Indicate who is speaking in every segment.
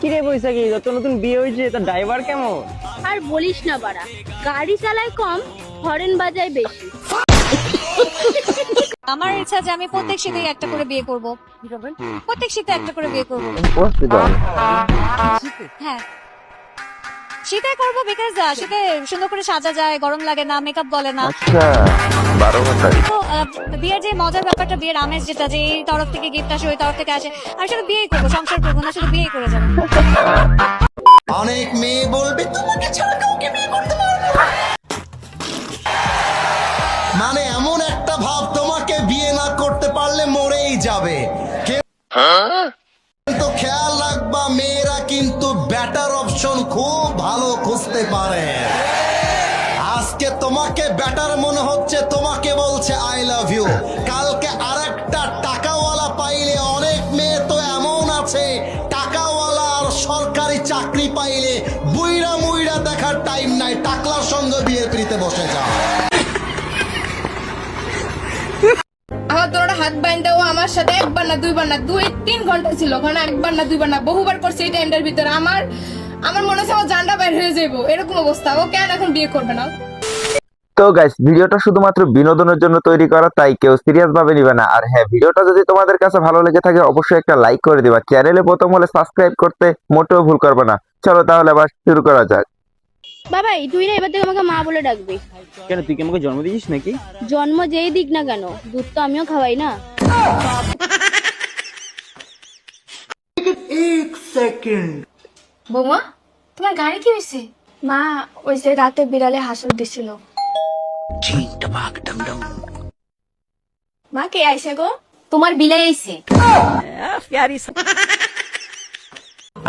Speaker 1: কিরে বৈশাখী, যত নতুন বিয়ে হয়েছে তার ড্রাইভার কেমন?
Speaker 2: আর বলিস না বাড়া, গাড়ি চালায় কম, হরেন বাজায় বেশি।
Speaker 3: আমার ইচ্ছা যে আমি প্রত্যেক শীতেই একটা করে বিয়ে করব। প্রত্যেক শীতে একটা করে বিয়ে করব। হ্যাঁ, শীতে করবো বিকজ শীতে সুন্দর করে সাজা যায়, গরম লাগে না, মেকআপ বলে না। তো বিয়ের যে মজার ব্যাপারটা, বিয়ের আমেজ যেটা, যে এই তরফ থেকে গিফট আসে, ওই তরফ থেকে আসে, আমি শুধু বিয়েই করবো, সংসার করবো না, শুধু বিয়েই করে যাবো।
Speaker 4: অনেক মেয়ে বলবে তোমাকে ছাড়া কাউকে বিয়ে করতে পারবো না। মানে এমন একটা ভাব, তোমাকে বিয়ে না করতে পারলে মরেই যাবে। কিন্তু খেয়াল রাখবা, মেয়েরা কিন্তু বেটার অপশন খুব ভালো খুঁজতে পারে। আজকে তোমাকে বেটার মনে হচ্ছে, তোমাকে বলছে আই লাভ ইউ, কালকে আরেকটা টাকাওয়ালা পাইলে, অনেক মেয়ে তো এমন আছে টাকাওয়ালা আর সরকারি চাকরি পাইলে বুইরা মুইরা দেখার টাইম নাই, টাকলার সঙ্গে বিয়ে পিড়িতে বসে যাও।
Speaker 5: আমার তোর হাত বাইন্দা ও আমার সাথে একবার না দুইবার না 2-3 ঘন্টা ছিল ওখানে, একবার না দুইবার না বহুবার করছে এই টাইমটার ভিতরে। আমার মনে হচ্ছে আমার জানটা বাইর হয়ে যাবো, এরকম অবস্থা। ও কেন এখন বিয়ে করবে না?
Speaker 6: তো গাইস, ভিডিওটা শুধুমাত্র বিনোদনের জন্য তৈরি করা, তাই কেউ সিরিয়াস ভাবে নিবে না। আর হ্যাঁ, ভিডিওটা যদি তোমাদের কাছে ভালো লেগে থাকে অবশ্যই একটা লাইক করে দিবা। চ্যানেলে প্রথম হলে সাবস্ক্রাইব করতে মোটেও ভুল করবে না। চলো তাহলে আবার শুরু করা যাক।
Speaker 2: বাবাই, তুই না এবার থেকে আমাকে মা বলে ডাকবি।
Speaker 1: কেন, তুই কি আমাকে জন্ম দিয়েছিস নাকি?
Speaker 2: জন্ম যেই দিক না কেন, দুধ তো আমিও খাওয়াই না।
Speaker 5: বৌমা, তোমার গাড়ি কি হয়েছে?
Speaker 7: মা, ওই যে রাতে বিড়ালে হাসুর দিছিল। মা, কে আইছে গো?
Speaker 5: তোমার বিলাই আইছে।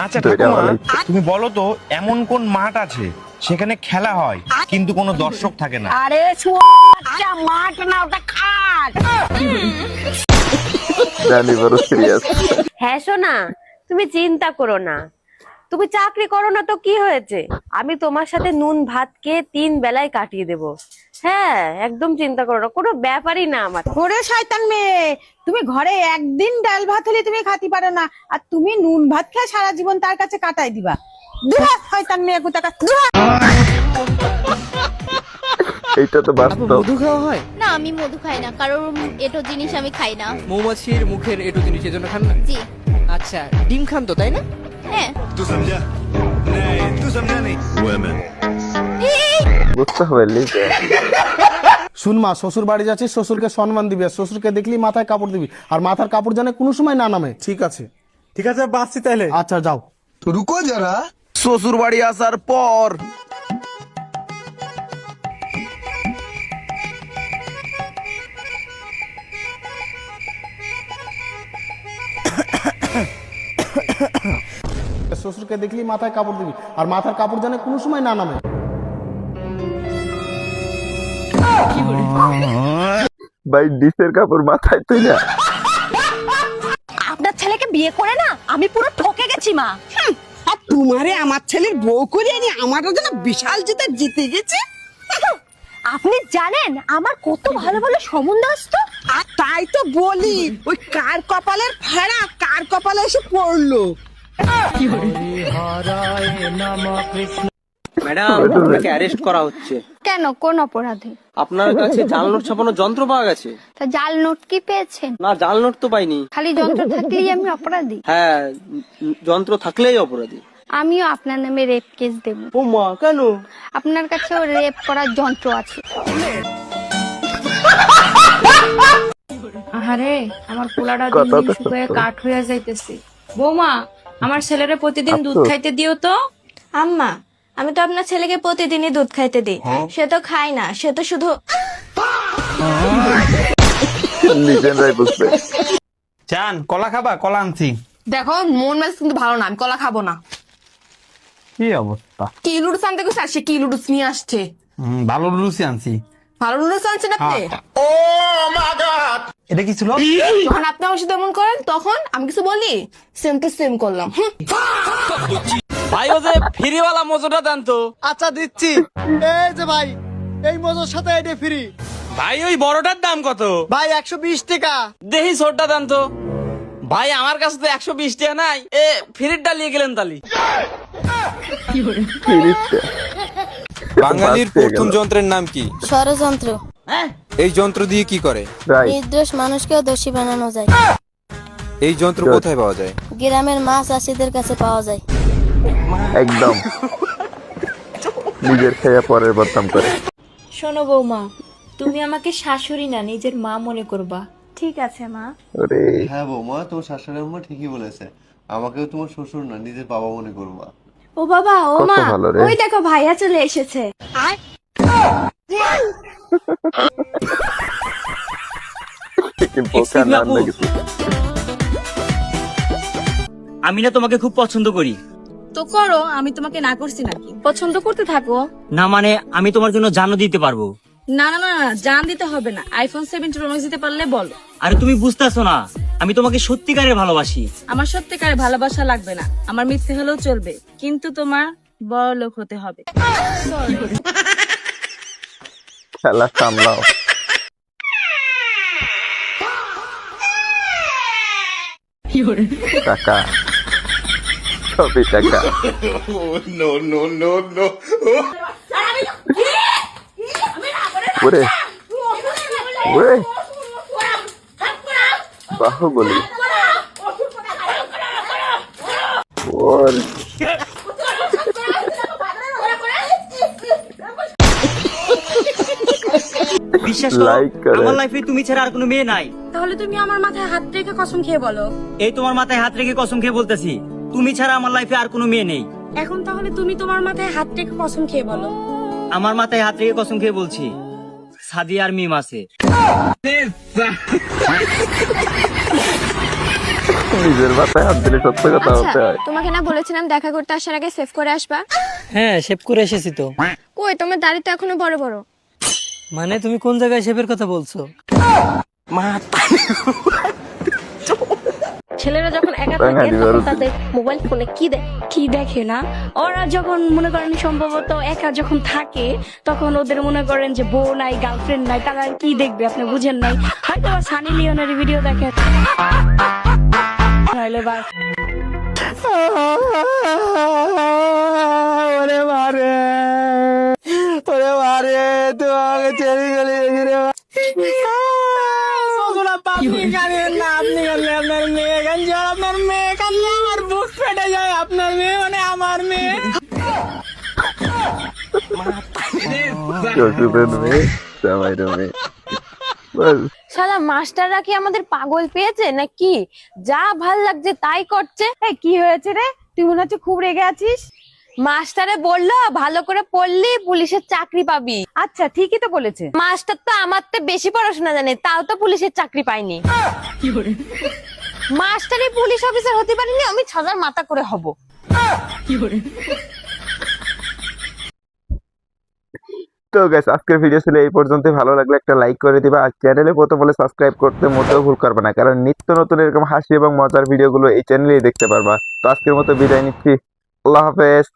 Speaker 8: আচ্ছা ঠাকুমা, তুমি বলো তো এমন কোন মাঠ আছে সেখানে খেলা হয় কিন্তু কোনো দর্শক থাকে না?
Speaker 9: আরে মাঠ না, ওটা খাট।
Speaker 6: জানি বড় সিরিয়াস।
Speaker 9: হ্যাঁ সোনা, তুমি চিন্তা করো না, তুমি চাকরি করো না তো কি হয়েছে, আমি তোমার সাথে নুন ভাত খেয়ে 3 বেলায় কাটিয়ে দেব। হ্যাঁ, একদম চিন্তা করো না, কোনো ব্যাপারই না আমার।
Speaker 10: ওরে শয়তান মেয়ে, তুমি ঘরে একদিন ডাল ভাত হলে তুমি খাতি পারো না, আর তুমি নুন ভাত খেয়ে সারা জীবন তার কাছে কাটাই দিবা। দুহা শয়তান মেয়ে কোথাকার, দুহা।
Speaker 6: এইটা তো বাস্তব।
Speaker 1: মধু খাওয়া হয়
Speaker 2: না, আমি মধু খাই না, কারোর এটো জিনিস আমি খাই না।
Speaker 1: মৌমাছির মুখের এটু জিনিস, এজন্য খান না?
Speaker 2: জি।
Speaker 1: আচ্ছা, ডিম খান তো, তাই না?
Speaker 2: হ্যাঁ।
Speaker 6: বুঝতে হবে লিজে।
Speaker 11: শুন মা, শ্বশুর বাড়ি যাচ্ছিস, শ্বশুরকে সম্মান দিবি, আর শ্বশুরকে দেখলি মাথায় কাপড় দিবি, আর মাথার কাপড় যেন কোনো সময় না নামে। ঠিক আছে?
Speaker 8: ঠিক আছে, বাসছি তাহলে।
Speaker 11: আচ্ছা যাও।
Speaker 4: তো রুকো যারা।
Speaker 8: শ্বশুর বাড়ি আসার পর
Speaker 11: শ্বশুরকে দেখলি মাথায় কাপড় দিবি, আর মাথার কাপড় যেন কোনো সময় না নামে।
Speaker 6: ভাই ডিসের কাপড় মাথায় তুই না।
Speaker 9: আপনার ছেলেকে বিয়ে করে না আমি পুরো ঠকে গেছি মা।
Speaker 10: আর তোমারে আমার ছেলের বউ করে এনে আমারও যেন বিশাল জিতে গেছে।
Speaker 9: আপনি জানেন আমার কত ভালো ভালো সম্বন্ধ আসতো।
Speaker 10: আর তাই তো বলি, ওই কার কপালের ফেরা কার কপালে এসে পড়লো।
Speaker 1: ম্যাডাম, আপনাকে অ্যারেস্ট করা হচ্ছে।
Speaker 7: কেন, কোন অপরাধে?
Speaker 1: আপনার কাছে জাল নোট ছাপানোর যন্ত্র পাওয়া গেছে।
Speaker 7: তা জাল নোট কি পেয়েছেন?
Speaker 1: না, জাল নোট তো পাইনি।
Speaker 7: খালি যন্ত্র থাকলেই আমি অপরাধী?
Speaker 1: হ্যাঁ, যন্ত্র থাকলেই অপরাধী।
Speaker 7: আমিও আপনার নামে রেপ কেস দেব।
Speaker 1: ও মা, কেন?
Speaker 7: আপনার কাছেও রেপ করার যন্ত্র আছে।
Speaker 5: আরে আমার পোলাটা দিন দিন শুকিয়ে কাঠ হয়ে যাইতেছে। বৌমা, আমার ছেলেরে প্রতিদিন দুধ খাইতে দিও তো।
Speaker 7: আম্মা, আমি তো আপনার ছেলেকে প্রতিদিনই দুধ খাইতে দিই। সে তো খায় না, সে তো শুধু।
Speaker 6: নিজেরাই বুঝবে।
Speaker 8: চান কলা খাবা? কলা আনছি।
Speaker 5: দেখো, মন মেজাজ কিন্তু ভালো না, আমি কলা খাবো না।
Speaker 8: কি অবস্থা?
Speaker 5: কি লুডুস আনতে গেছে, আর সে কি লুডুস নিয়ে আসছে।
Speaker 8: ভালো লুচি আনছি।
Speaker 5: ভালো লুডুস আনছেন আপনি?
Speaker 8: এটা কি ছিল?
Speaker 5: যখন আপনি আমার সাথে এমন করেন তখন আমি কিছু বলি, সেম টু সেম করলাম।
Speaker 1: ভাই, ও যে ফ্রিওয়ালা মজুটা দেন তো।
Speaker 11: আচ্ছা দিচ্ছি। এই যে ভাই, এই মজার সাথে এটা ফ্রি।
Speaker 1: ভাই, ওই বড়টার দাম কত?
Speaker 11: ভাই 120 টাকা।
Speaker 1: দেখি ছোটটা দেন তো। ভাই আমার কাছে তো 120 টাকা নাই, এ ফ্রির ডালিয়ে গেলেন তালি।
Speaker 12: বাঙালির প্রথম যন্ত্রের নাম কি?
Speaker 7: ষড়যন্ত্র।
Speaker 12: এই যন্ত্র দিয়ে কি করে?
Speaker 7: নির্দোষ মানুষকেও দোষী বানানো যায়।
Speaker 12: এই যন্ত্র কোথায় পাওয়া যায়?
Speaker 7: গ্রামের মাছ চাষিদের কাছে পাওয়া যায়।
Speaker 6: একদম নিজের খেয়ে পরের বদনাম করে।
Speaker 7: শোনো বৌমা, তুমি আমাকে শাশুড়ি না নিজের মা মনে করবা। ঠিক আছে মা।
Speaker 6: ওরে
Speaker 13: হ্যাঁ বৌমা, তোমার শাশুড়ি আম্মা ঠিকই বলেছে, আমাকেও তোমার শ্বশুর না নিজের বাবা মনে করবা।
Speaker 7: ও বাবা, ও
Speaker 6: কত
Speaker 7: মা,
Speaker 6: ভালো রে।
Speaker 7: ওই দেখো ভাইয়া চলে এসেছে।
Speaker 1: আমি না তোমাকে খুব পছন্দ করি।
Speaker 10: তো করো, আমি তোমাকে না করছি নাকি? পছন্দ করতে থাকো।
Speaker 1: না মানে আমি তোমার জন্য জানও দিতে পারবো।
Speaker 10: না না না না, জান দিতে হবে না, আইফোন 7 প্রো ম্যাক্স দিতে পারলে বলো।
Speaker 1: আরে তুমি বুঝতেছো না, আমি তোমাকে সত্যিকারের ভালোবাসি।
Speaker 10: আমার সত্যিকারের ভালোবাসা লাগবে না, আমার মিথ্যে হলেও চলবে, কিন্তু তোমার বড় লোক হতে হবে।
Speaker 6: খেলা সামলাও। টাকা সবই টাকা। ওরে ওরে বাহুবলী। ওর
Speaker 1: বিশ্বাস করো,
Speaker 6: লাইক করে।
Speaker 1: আমার লাইফে তুমি ছাড়া আর কোনো মেয়ে নাই।
Speaker 10: তাহলে তুমি আমার মাথায় হাত রেখে কসম খেয়ে বলো।
Speaker 1: এই তোমার মাথায় হাত রেখে কসম খেয়ে বলতেছি, তুমি ছাড়া আমার লাইফে আর কোনো মেয়ে নেই।
Speaker 10: এখন তাহলে তুমি তোমার মাথায় হাত রেখে কসম খেয়ে বলো।
Speaker 1: আমার মাথায় হাত রেখে কসম খেয়ে বলছি, সাদিয়া আর মিম আছে।
Speaker 6: নিজের মাথায় হাত দিলে সত্য কথা হতে হয়।
Speaker 7: তোমাকে না বলেছিলাম দেখা করতে আসার আগে সেভ করে আসবা?
Speaker 1: হ্যাঁ, সেভ করে এসেছি তো।
Speaker 7: কই, তোমার দাড়ি তো এখনো বড় বড়।
Speaker 1: মানে তুমি কোন জায়গায় সেভের কথা বলছো?
Speaker 2: ছেলেরা যখন একা থাকে তখন তাদের মোবাইল ফোনে কি দেখে না, ওরা যখন মনে করেন সম্ভবত একা যখন থাকে তখন ওদের মনে করেন যে বউ নাই, গার্লফ্রেন্ড নাই, তারা আর কি দেখবে আপনি বুঝেন নাই, হয়তো সানি লিওনের ভিডিও দেখে নাইলে বা
Speaker 1: ওরে মারে, ওরে মারে, তুই আমাকে ছেড়ে গেলি রে। আপনি জানেন না, আপনি জানলে আপনার মেয়ে কানছে, আপনার মেয়ে কানলে আমার বুক ফেটে যায়। আপনার মেয়ে মানে আমার মেয়ে।
Speaker 6: শ্বশুরের মেয়ে, জামাইয়ের মেয়ে। ব্যাস।
Speaker 9: শালা মাস্টাররা কি আমাদের পাগল পেয়েছে নাকি? যা ভাল লাগছে তাই করছে।
Speaker 10: এই কি হয়েছে রে, তুই মনে হচ্ছে খুব রেগে আছিস।
Speaker 9: মাস্টারে বললো ভালো করে পড়লি পুলিশের চাকরি পাবি।
Speaker 10: আচ্ছা ঠিকই তো বলেছে।
Speaker 9: মাস্টার তো আমার তো বেশি পড়াশোনা জানে, তাও তো পুলিশের চাকরি পাইনি। মাস্টারই পুলিশ অফিসার হতে পারিনি, আমি ছাজার মাথা করে হব।
Speaker 6: তো গাইস, আজকের ভিডিও ছিল এই পর্যন্ত। ভালো লাগলে একটা লাইক করে দিবা, আর চ্যানেলে প্রথম হলে সাবস্ক্রাইব করতে মোটেও ভুল করবে না, কারণ নিত্য নতুন এরকম হাসি এবং মজার ভিডিওগুলো এই চ্যানেলেই দেখতে পারবা। তো আজকের মতো বিদায় নিচ্ছি, আল্লাহ হাফেজ।